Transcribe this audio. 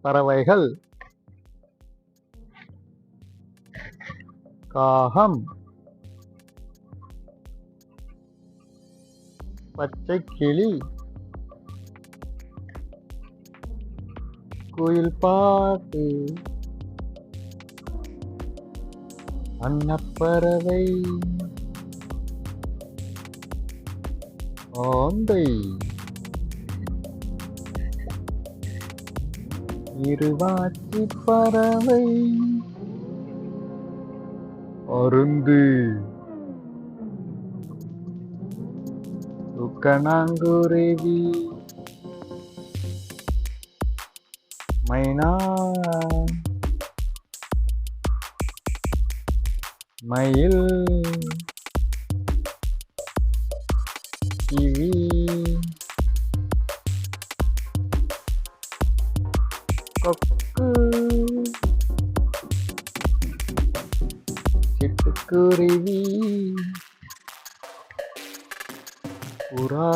பறவைகள். காகம், பச்சை கிளி, குயில் பாட்டு, அன்னப்பறவை, ஆந்தை, இருவாச்சி பறவை, அருந்து, துக்கணாங்குருவி, மைனா, மயில், கிவி, கொக்கு, சிட்டுக்குருவி, புறா.